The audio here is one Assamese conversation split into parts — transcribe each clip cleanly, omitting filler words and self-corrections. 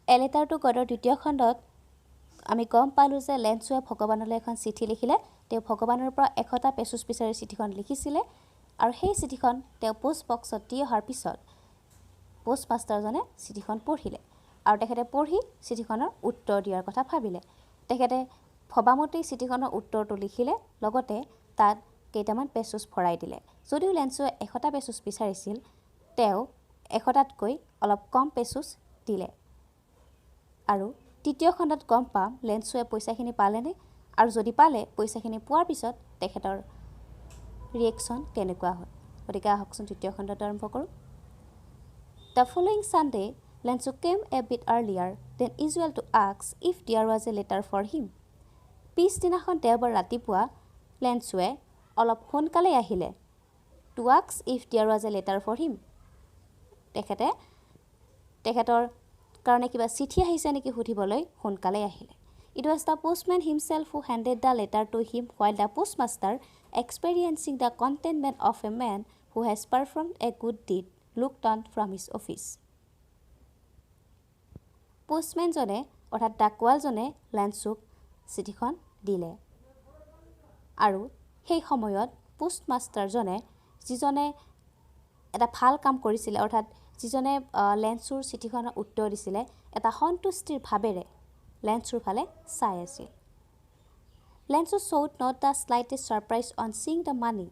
এ লেটাৰ টু গডৰ দ্বিতীয় খণ্ডত আমি গম পালোঁ যে লেঞ্চুৱে ভগৱানলৈ এখন চিঠি লিখিলে তেওঁ ভগৱানৰ পৰা 100টা পেচোছ বিচাৰি চিঠিখন লিখিছিলে আৰু সেই চিঠিখন তেওঁ পোষ্ট বক্সত দি অহাৰ পিছত পোষ্ট মাষ্টাৰজনে চিঠিখন পঢ়িলে আৰু তেখেতে পঢ়ি চিঠিখনৰ উত্তৰ দিয়াৰ কথা ভাবিলে তেখেতে ভবামতেই চিঠিখনৰ উত্তৰটো লিখিলে লগতে তাত কেইটামান পেচোছ ভৰাই দিলে যদিও লেঞ্চুৱে 100টা পেচোছ বিচাৰিছিল তেওঁ 100টাতকৈ অলপ কম পেচোছ দিলে আৰু তৃতীয় খণ্ডত গম পাম লেঞ্চুৱে পইচাখিনি পালেনে আৰু যদি পালে পইচাখিনি পোৱাৰ পিছত তেখেতৰ ৰিয়েকশ্যন কেনেকুৱা হয় গতিকে আহকচোন তৃতীয় খণ্ডত আৰম্ভ কৰোঁ The following Sunday, Lensu came a bit earlier than usual to ask if there was a letter for him. পিছদিনাখন দেওবাৰ ৰাতিপুৱা লেঞ্চুৱে অলপ সোনকালে আহিলে to ask if there was a letter for him. তেখেতৰ কাৰণে কিবা চিঠি আহিছে নেকি সুধিবলৈ সোনকালে আহিলে It was the postman himself who handed the letter to him while the postmaster, experiencing the contentment of a man who has performed a good deed, looked on from his office. পোষ্টমেনজনে অৰ্থাৎ ডাকৱালজনে লেঞ্চুক চিঠিখন দিলে আৰু সেই সময়ত পোষ্টমাষ্টাৰজনে যিজনে এটা ভাল কাম কৰিছিলে অৰ্থাৎ যিজনে লেঞ্চুৰ চিঠিখনৰ উত্তৰ দিছিলে এটা সন্তুষ্টিৰ ভাৱেৰে লেঞ্চুৰ ফালে চাই আছিল Lensu showed not the slightest surprise on seeing the money.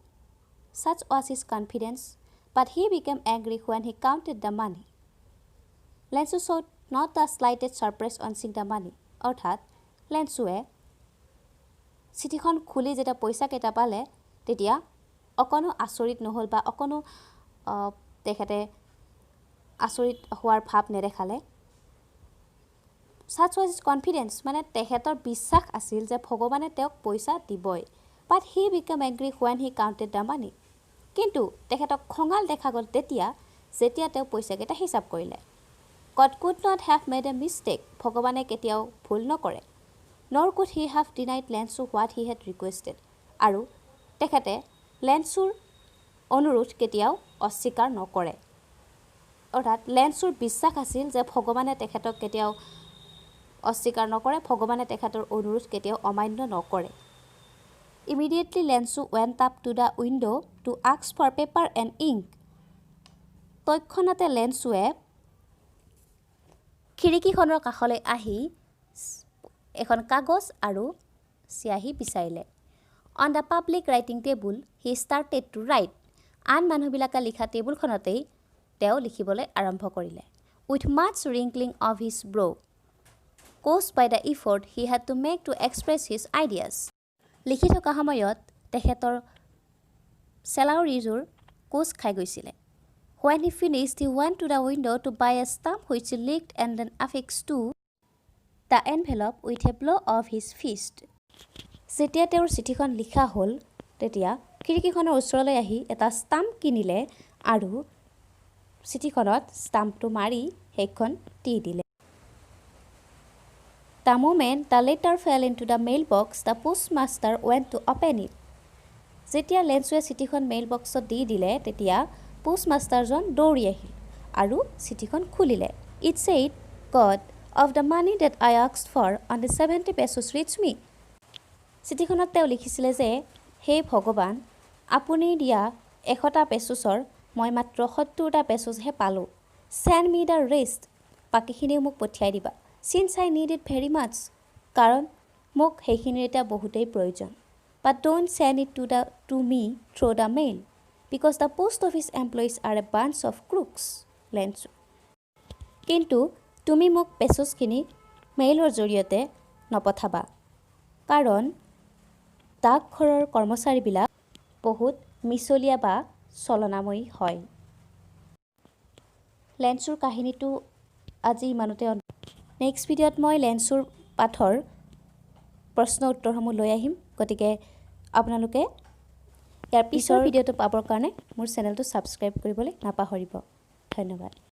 Such was his confidence, but he became angry when he counted the money. Lensu showed not the slightest surprise on seeing the money. অৰ্থাৎ লেঞ্চুৱে চিঠিখন খুলি যেতিয়া পইচা কেইটা পালে তেতিয়া অকণো আচৰিত নহ'ল বা অকণো তেখেতে আচৰিত হোৱাৰ ভাৱ নেদেখালে Such was his confidence মানে তেখেতৰ বিশ্বাস আছিল যে ভগৱানে তেওঁক পইচা দিবই but he became angry when he counted the money কিন্তু তেখেতক খঙাল দেখা গ'ল যেতিয়া তেওঁ পইচা কেইটা হিচাপ কৰিলে God could not have made a mistake ভগৱানে কেতিয়াও ভুল নকৰে nor could he have denied Lensu what he had requested আৰু তেখেতে লেঞ্চুৰ অনুৰোধ কেতিয়াও অস্বীকাৰ নকৰে অৰ্থাৎ লেঞ্চুৰ বিশ্বাস আছিল যে ভগৱানে তেখেতক কেতিয়াও অস্বীকাৰ নকৰে ভগৱানে তেখেতৰ অনুৰোধ কেতিয়াও অমান্য নকৰে Immediately Lensu went up to the window to ask for paper and ink তৎক্ষণাতে লেঞ্চুৱে খিৰিকীখনৰ কাষলৈ আহি এখন কাগজ আৰু চিয়াহী বিচাৰিলে On the public writing table he started to write আন মানুহবিলাকে লিখা টেবুলখনতেই তেওঁ লিখিবলৈ আৰম্ভ কৰিলে With much wrinkling of his brow caused by the effort he had to make to express his ideas. লিখি থকা সময়ত তেখেতৰ চেলাউৰিজোৰ কোচ খাই গৈছিলে When he finished, he went to the window to buy a stamp which he licked and then affixed to the envelope with a blow of his fist. যেতিয়া তেওঁৰ চিঠিখন লিখা হ'ল তেতিয়া খিৰিকীখনৰ ওচৰলৈ আহি এটা ষ্টাম্প কিনিলে আৰু চিঠিখনত ষ্টাম্পটো মাৰি সেইখন দি দিলে The moment the letter fell into the mailbox, the postmaster went to open it. যেতিয়া লেঞ্চুৱে চিঠিখন মেইল বক্সত দি দিলে তেতিয়া পোষ্টমাষ্টাৰজন দৌৰি আহিল আৰু চিঠিখন খুলিলে It said, God, of the money that I asked for on the 70 pesos reached me. চিঠিখনত তেওঁ লিখিছিলে যে হে ভগৱান আপুনি দিয়া 100টা পেচোছৰ মই মাত্ৰ 70টা পেচোছহে পালোঁ Send me the rest. বাকীখিনিও মোক পঠিয়াই দিবা Since I need it very much, কাৰণ মোক সেইখিনিৰ এটা বহুতেই প্ৰয়োজন But don't send it to me through the mail because the post office employees are a bunch of crooks, Lensu. কিন্তু তুমি মোক পেচোছখিনি মেইলৰ জৰিয়তে নপঠাবা কাৰণ ডাকঘৰৰ কৰ্মচাৰীবিলাক বহুত মিছলীয়া বা চলনাময়ী হয় লেঞ্চুৰ কাহিনীটো আজি ইমানতে নেক্সট ভিডিঅ'ত মই লেঞ্চুৰ পাঠৰ প্ৰশ্ন উত্তৰসমূহ লৈ আহিম গতিকে আপোনালোকে ইয়াৰ পিছৰ ভিডিঅ'টো পাবৰ কাৰণে মোৰ চেনেলটো ছাবস্ক্ৰাইব কৰিবলৈ নাপাহৰিব ধন্যবাদ